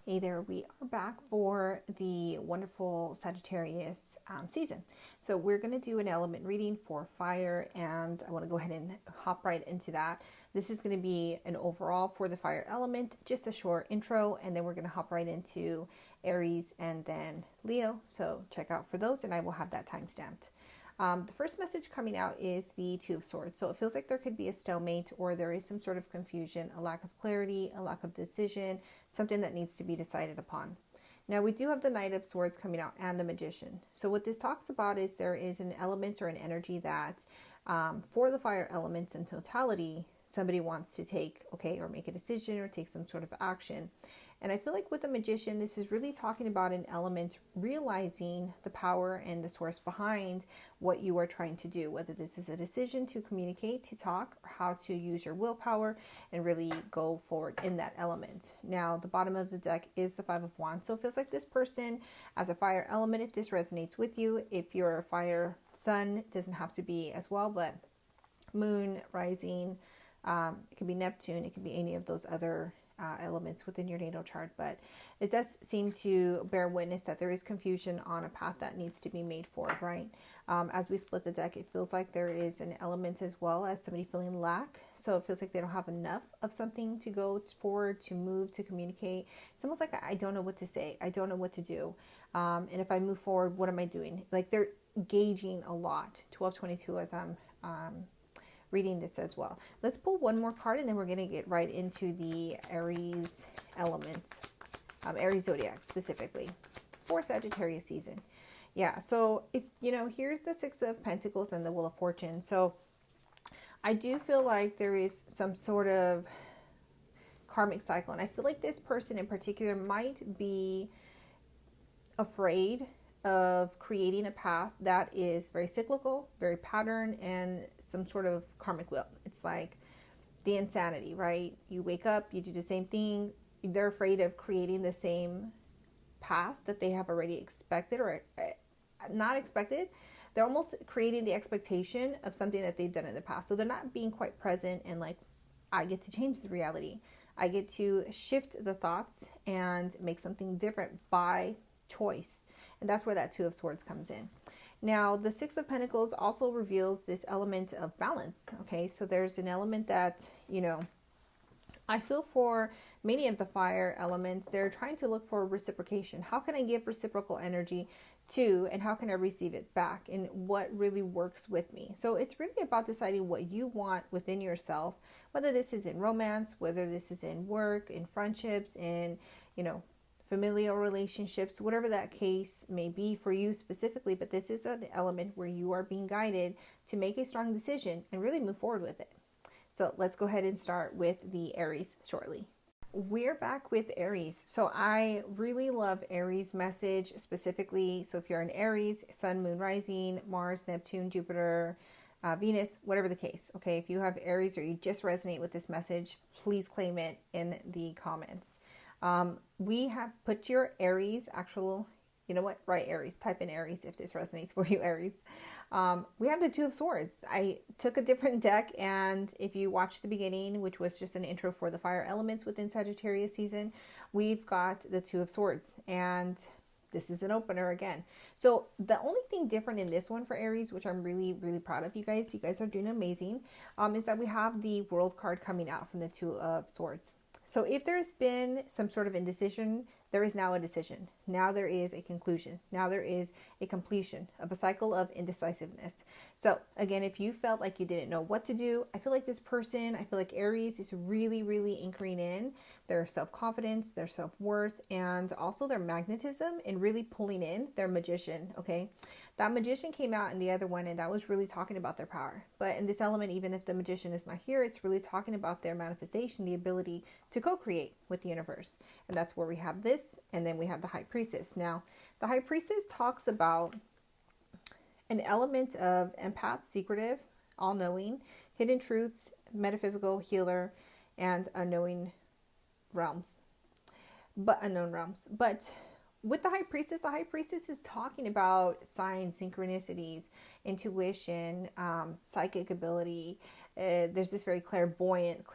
Hey there, we are back for the wonderful Sagittarius season. So we're going to do an element reading for fire, and I want to go ahead and hop right into that. This is going to be an overall for the fire element, just a short intro, and then we're going to hop right into Aries and then Leo. So check out for those, and I will have that time stamped. The first message coming out is the Two of Swords. So it feels like there could be a stalemate, or there is some sort of confusion, a lack of clarity, a lack of decision, something that needs to be decided upon. Now we do have the Knight of Swords coming out and the Magician. So what this talks about is there is an element or an energy that for the fire elements in totality, somebody wants to take, or make a decision or take some sort of action. And I feel like with the Magician, this is really talking about an element realizing the power and the source behind what you are trying to do, whether this is a decision to communicate, to talk, or how to use your willpower and really go forward in that element. Now, the bottom of the deck is the Five of Wands. So it feels like this person as a fire element, if this resonates with you, if you're a fire sun, it doesn't have to be as well, but moon, rising, it could be Neptune, it could be any of those other elements within your natal chart, but it does seem to bear witness that there is confusion on a path that needs to be made forward, right? As we split the deck, it feels like there is an element as well as somebody feeling lack. So it feels like they don't have enough of something to go forward, to move, to communicate. It's almost like I don't know what to say. I don't know what to do. And if I move forward, what am I doing? Like they're gauging a lot. 1222 as I'm reading this as well. Let's pull one more card and then we're going to get right into the Aries elements, Aries zodiac specifically for Sagittarius season. Yeah, so if here's the Six of Pentacles and the Wheel of Fortune. So I do feel like there is some sort of karmic cycle, and I feel like this person in particular might be afraid of creating a path that is very cyclical, very patterned, and some sort of karmic wheel. It's like the insanity, right? You wake up, you do the same thing. They're afraid of creating the same path that they have already expected or not expected. They're almost creating the expectation of something that they've done in the past. So they're not being quite present and like, I get to change the reality. I get to shift the thoughts and make something different by choice. And that's where that Two of Swords comes in. Now, the Six of Pentacles also reveals this element of balance. Okay, so there's an element that, I feel for many of the fire elements, they're trying to look for reciprocation. How can I give reciprocal energy to, and how can I receive it back, and what really works with me? So it's really about deciding what you want within yourself, whether this is in romance, whether this is in work, in friendships, in, familial relationships, whatever that case may be for you specifically. But this is an element where you are being guided to make a strong decision and really move forward with it. So let's go ahead and start with the Aries shortly. We're back with Aries. So I really love Aries message specifically. So if you're an Aries, Sun, Moon, Rising, Mars, Neptune, Jupiter, Venus, whatever the case. Okay, if you have Aries or you just resonate with this message, please claim it in the comments. We have put your Aries actual, write Aries, type in Aries if this resonates for you, Aries. We have the Two of Swords. I took a different deck, and if you watched the beginning, which was just an intro for the fire elements within Sagittarius season, we've got the Two of Swords, and this is an opener again. So the only thing different in this one for Aries, which I'm really, really proud of you guys are doing amazing, is that we have the World card coming out from the Two of Swords. So if there's been some sort of indecision, there is now a decision. Now there is a conclusion. Now there is a completion of a cycle of indecisiveness. So again, if you felt like you didn't know what to do, I feel like this person, I feel like Aries is really, really anchoring in their self-confidence, their self-worth, and also their magnetism, and really pulling in their Magician, okay? That Magician came out in the other one, and that was really talking about their power. But in this element, even if the Magician is not here, it's really talking about their manifestation, the ability to co-create with the universe. And that's where we have this, and then we have the High Priestess. Now, the High Priestess talks about an element of empath, secretive, all-knowing, hidden truths, metaphysical, healer, and unknown realms. But with the High Priestess is talking about signs, synchronicities, intuition, psychic ability. There's this very clairvoyant,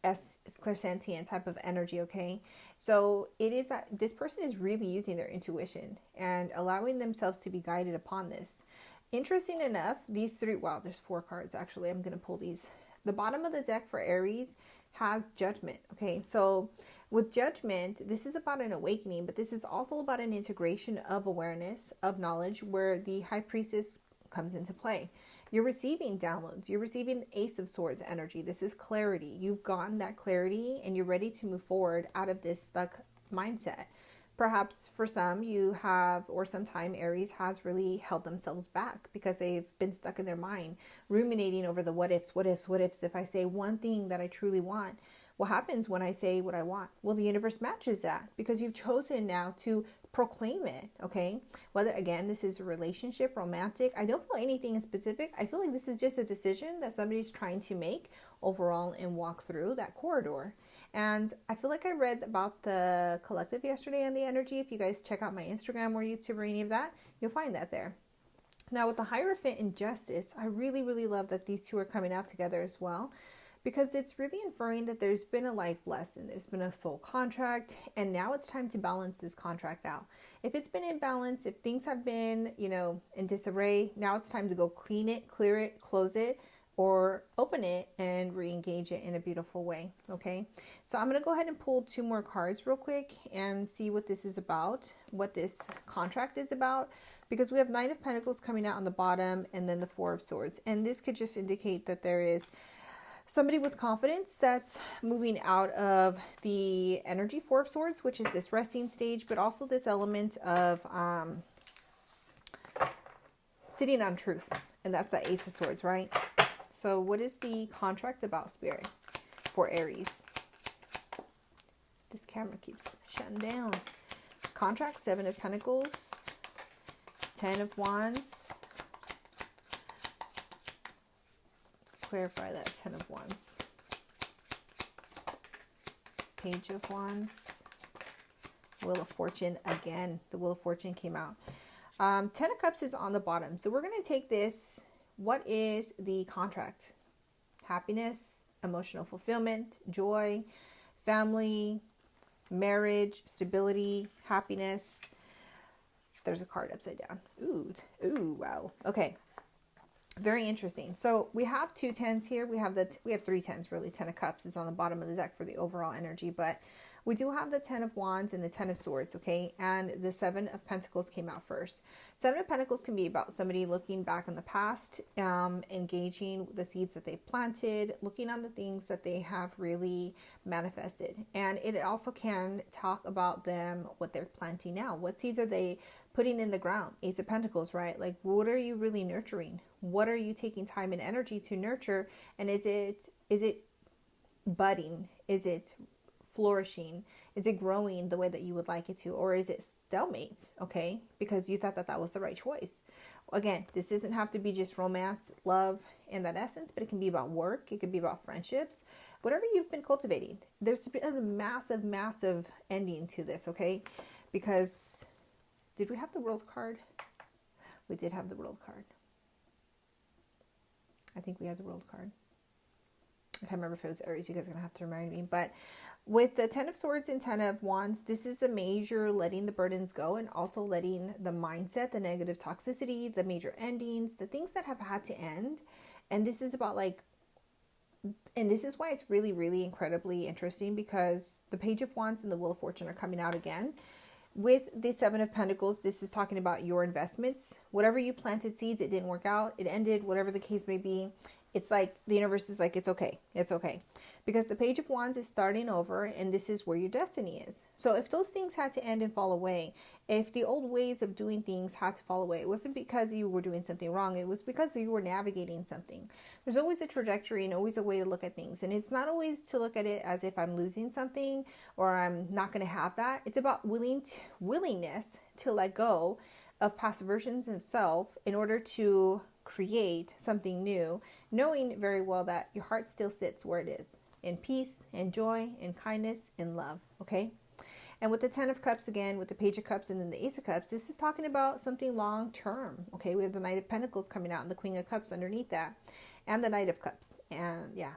clairsentient type of energy, okay? So it is that this person is really using their intuition and allowing themselves to be guided upon this. Interesting enough, these three, wow, there's 4 cards actually. I'm going to pull these. The bottom of the deck for Aries has judgment, okay? So with judgment, this is about an awakening, but this is also about an integration of awareness, of knowledge, where the high priestess comes into play. You're receiving downloads. You're receiving Ace of Swords energy. This is clarity. You've gotten that clarity and you're ready to move forward out of this stuck mindset. Perhaps for some you have, or sometime Aries has really held themselves back because they've been stuck in their mind, ruminating over the what ifs, what ifs, what ifs. If I say one thing that I truly want, what happens when I say what I want? Well, the universe matches that because you've chosen now to proclaim it, okay? Whether, again, this is a relationship, romantic, I don't feel anything in specific. I feel like this is just a decision that somebody's trying to make overall and walk through that corridor. And I feel like I read about the collective yesterday on the energy. If you guys check out my Instagram or YouTube or any of that, you'll find that there. Now with the Hierophant and Justice, I really, really love that these two are coming out together as well, because it's really inferring that there's been a life lesson, there's been a soul contract, and now it's time to balance this contract out. If it's been in balance, if things have been, in disarray, now it's time to go clean it, clear it, close it, or open it and re-engage it in a beautiful way, okay? So I'm going to go ahead and pull 2 more cards real quick and see what this is about, what this contract is about, because we have 9 of Pentacles coming out on the bottom and then the 4 of Swords. And this could just indicate that there is somebody with confidence that's moving out of the energy 4 of Swords, which is this resting stage, but also this element of sitting on truth. And that's the Ace of Swords, right? So what is the contract about, Spirit, for Aries? This camera keeps shutting down. Contract, 7 of Pentacles, 10 of Wands. Clarify that, 10 of Wands. Page of Wands. Wheel of Fortune again. The Wheel of Fortune came out. 10 of Cups is on the bottom. So we're going to take this. What is the contract? Happiness, emotional fulfillment, joy, family, marriage, stability, happiness. There's a card upside down. Ooh, wow. Okay. Very interesting. So we have 2 10s here. We have 3 10s really. 10 of Cups is on the bottom of the deck for the overall energy, but we do have the 10 of Wands and the 10 of Swords, okay? And the 7 of Pentacles came out first. 7 of Pentacles can be about somebody looking back in the past, engaging the seeds that they've planted, looking on the things that they have really manifested. And it also can talk about them, what they're planting now. What seeds are they putting in the ground? Ace of Pentacles, right? Like, what are you really nurturing? What are you taking time and energy to nurture? And is it budding? Is it flourishing? Is it growing the way that you would like it to? Or is it stalemate, okay? Because you thought that that was the right choice. Again, this doesn't have to be just romance, love, and that essence, but it can be about work. It could be about friendships, whatever you've been cultivating. There's been a massive, massive ending to this, okay? Because, did we have the World card? We did have the World card. I think we had the World card. I can't remember if it was Aries. You guys are going to have to remind me. But with the 10 of Swords and 10 of Wands, this is a major letting the burdens go and also letting the mindset, the negative toxicity, the major endings, the things that have had to end. And this is about and this is why it's really, really incredibly interesting, because the Page of Wands and the Wheel of Fortune are coming out again. With the 7 of Pentacles, this is talking about your investments. Whatever you planted seeds, it didn't work out. It ended, whatever the case may be. It's like the universe is like, it's okay. It's okay. Because the Page of Wands is starting over, and this is where your destiny is. So if those things had to end and fall away, if the old ways of doing things had to fall away, it wasn't because you were doing something wrong. It was because you were navigating something. There's always a trajectory and always a way to look at things. And it's not always to look at it as if I'm losing something or I'm not going to have that. It's about willingness to let go of past versions of self in order to create something new, knowing very well that your heart still sits where it is, in peace and joy and kindness and love, okay? And with the 10 of Cups again, with the Page of Cups and then the Ace of Cups, this is talking about something long term, okay? We have the Knight of Pentacles coming out and the Queen of Cups underneath that, and the Knight of Cups. And yeah,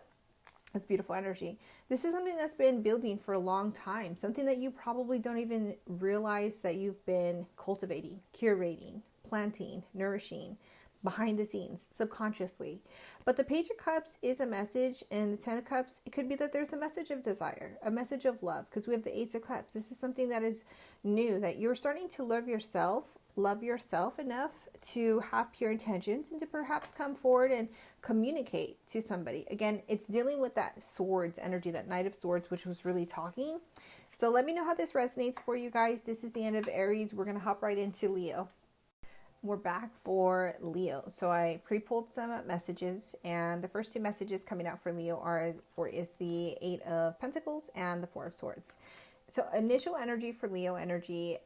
That's beautiful energy. This is something that's been building for a long time, something that you probably don't even realize that you've been cultivating, curating, planting, nourishing behind the scenes, subconsciously. But the Page of Cups is a message, and the Ten of Cups, it could be that there's a message of desire, a message of love, because we have the Ace of Cups. This is something that is new, that you're starting to love yourself enough to have pure intentions and to perhaps come forward and communicate to somebody. Again, it's dealing with that swords energy, that Knight of Swords, which was really talking. So let me know how this resonates for you guys. This is the end of Aries. We're going to hop right into Leo. We're back for Leo. So I pre-pulled some messages, and the first two messages coming out for Leo is the Eight of Pentacles and the Four of Swords. So initial energy for Leo energy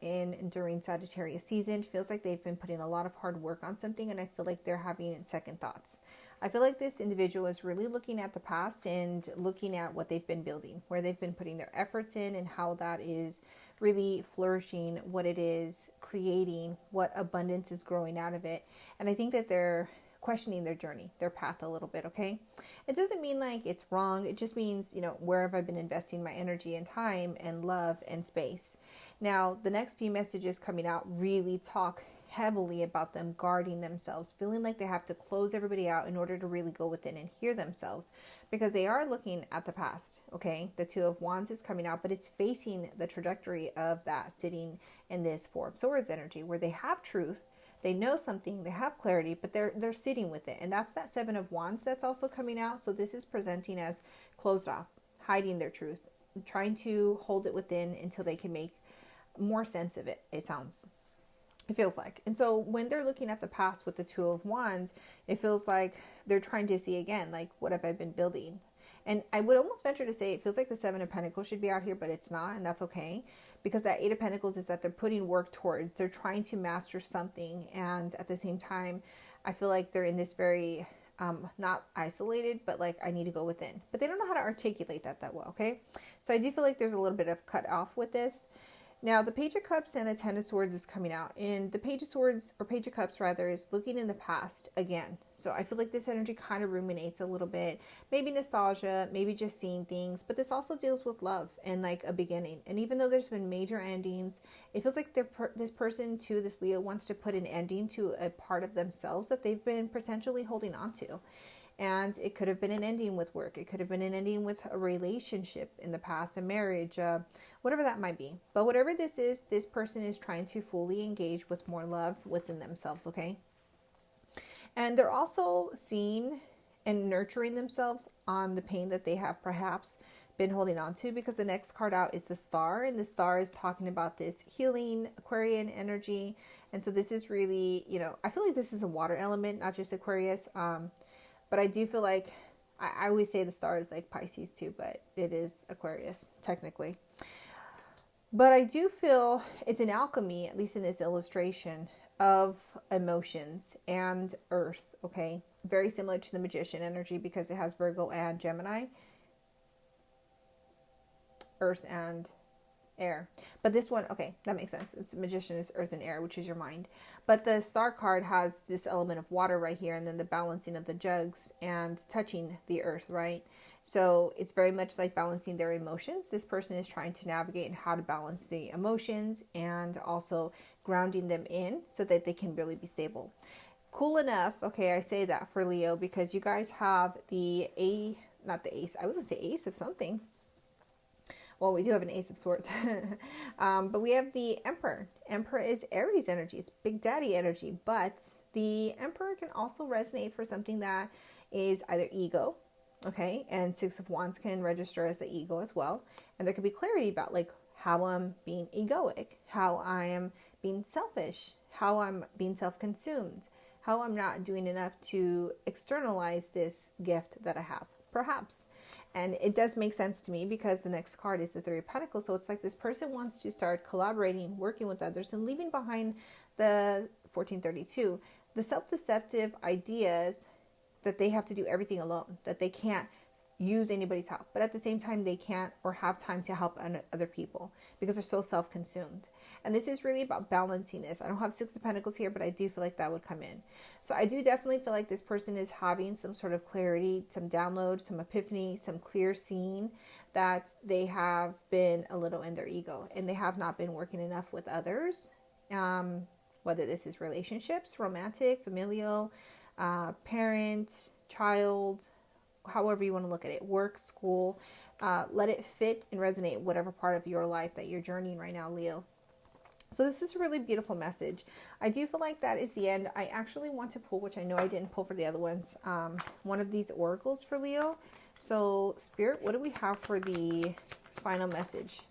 during Sagittarius season feels like they've been putting a lot of hard work on something, and I feel like they're having second thoughts. I feel like this individual is really looking at the past and looking at what they've been building, where they've been putting their efforts in, and how that is really flourishing, what it is creating, what abundance is growing out of it. And I think that they're questioning their journey, their path a little bit, okay? It doesn't mean like it's wrong. It just means, where have I been investing my energy and time and love and space? Now, the next few messages coming out really talk heavily about them guarding themselves, feeling like they have to close everybody out in order to really go within and hear themselves, because they are looking at the past, okay? The Two of Wands is coming out, but it's facing the trajectory of that, sitting in this Four of Swords energy, where they have truth. They know something, they have clarity, but they're sitting with it. And that's that Seven of Wands that's also coming out. So this is presenting as closed off, hiding their truth, trying to hold it within until they can make more sense of it, it feels like. And so when they're looking at the past with the Two of Wands, it feels like they're trying to see again, like, what have I been building? And I would almost venture to say it feels like the Seven of Pentacles should be out here, but it's not, and that's okay. Because that Eight of Pentacles is that they're putting work towards, they're trying to master something. And at the same time, I feel like they're in this very, not isolated, but like, I need to go within. But they don't know how to articulate that well, okay? So I do feel like there's a little bit of cut off with this. Now, the Page of Cups and the Ten of Swords is coming out. And the Page of Swords, or Page of Cups rather, is looking in the past again. So I feel like this energy kind of ruminates a little bit. Maybe nostalgia, maybe just seeing things. But this also deals with love and like a beginning. And even though there's been major endings, it feels like this person too, this Leo, wants to put an ending to a part of themselves that they've been potentially holding on to. And it could have been an ending with work. It could have been an ending with a relationship in the past, a marriage, whatever that might be. But whatever this is, this person is trying to fully engage with more love within themselves, okay? And they're also seeing and nurturing themselves on the pain that they have perhaps been holding on to, because the next card out is the Star, and the Star is talking about this healing Aquarian energy. And so this is really, I feel like this is a water element, not just Aquarius. But I do feel like, I always say the Star is like Pisces too, but it is Aquarius, technically. But I do feel it's an alchemy, at least in this illustration, of emotions and earth, okay? Very similar to the Magician energy, because it has Virgo and Gemini. Earth and air. But this one, okay, that makes sense. It's Magician is earth and air, which is your mind. But the Star card has this element of water right here, and then the balancing of the jugs and touching the earth, right? So it's very much like balancing their emotions. This person is trying to navigate and how to balance the emotions and also grounding them in so that they can really be stable. Cool enough, okay, I say that for Leo because you guys have not the ace, I was going to say ace of something. Well, we do have an Ace of Swords. But we have the Emperor. Emperor is Aries energy. It's Big Daddy energy. But the Emperor can also resonate for something that is either ego. Okay. And Six of Wands can register as the ego as well. And there could be clarity about like how I'm being egoic, how I am being selfish, how I'm being self-consumed, how I'm not doing enough to externalize this gift that I have. Perhaps. And it does make sense to me because the next card is the Three of Pentacles. So it's like this person wants to start collaborating, working with others, and leaving behind the 1432, the self-deceptive ideas that they have to do everything alone, that they can't use anybody's help, but at the same time, they can't or have time to help other people because they're so self-consumed. And this is really about balancing this. I don't have Six of Pentacles here, but I do feel like that would come in. So I do definitely feel like this person is having some sort of clarity, some download, some epiphany, some clear seeing that they have been a little in their ego and they have not been working enough with others. Whether this is relationships, romantic, familial, parent, child, however you want to look at it, work, school, let it fit and resonate whatever part of your life that you're journeying right now, Leo. So this is a really beautiful message. I do feel like that is the end. I actually want to pull, which I know I didn't pull for the other ones, one of these oracles for Leo. So Spirit, what do we have for the final message?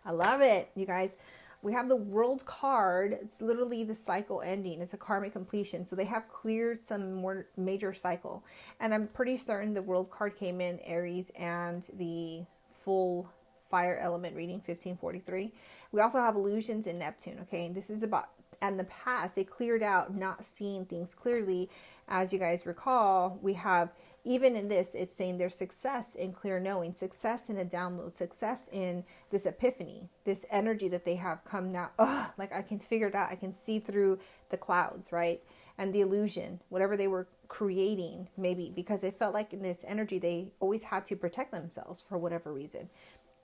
I love it, you guys. We have the World card. It's literally the cycle ending. It's a karmic completion. So they have cleared some more major cycle. And I'm pretty certain the World card came in Aries and the full fire element reading 1543. We also have illusions in Neptune. Okay. This is about, in the past, they cleared out not seeing things clearly. As you guys recall, we have, even in this, it's saying there's success in clear knowing, success in a download, success in this epiphany, this energy that they have come now. Oh, like I can figure it out. I can see through the clouds, right? And the illusion, whatever they were creating, maybe because it felt like in this energy, they always had to protect themselves for whatever reason.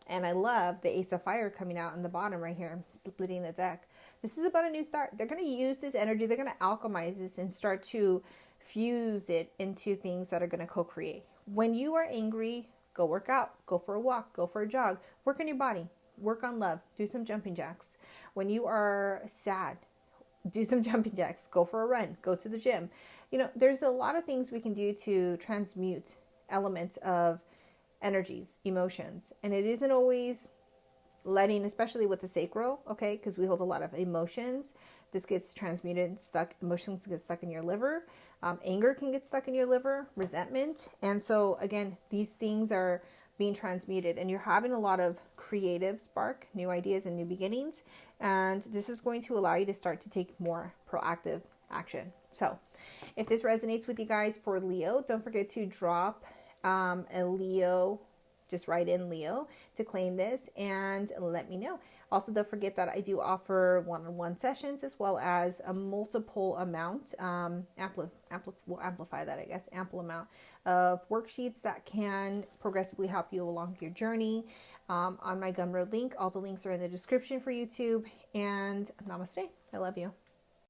And I love the Ace of Fire coming out on the bottom right here, splitting the deck. This is about a new start. They're going to use this energy. They're going to alchemize this and start to fuse it into things that are going to co-create. When you are angry, go work out, go for a walk, go for a jog, work on your body, work on love, do some jumping jacks. When you are sad, do some jumping jacks, go for a run, go to the gym. You know, there's a lot of things we can do to transmute elements of energies, emotions. And it isn't always letting, especially with the sacral, okay, because we hold a lot of emotions. This gets transmuted, stuck, emotions get stuck in your liver. Anger can get stuck in your liver, resentment. And so again, these things are being transmuted and you're having a lot of creative spark, new ideas and new beginnings. And this is going to allow you to start to take more proactive action. So if this resonates with you guys for Leo, don't forget to drop a Leo, just write in Leo to claim this and let me know. Also, don't forget that I do offer one-on-one sessions as well as a multiple amount, we'll amplify that, I guess, ample amount of worksheets that can progressively help you along your journey. On my Gumroad link, all the links are in the description for YouTube. And namaste. I love you.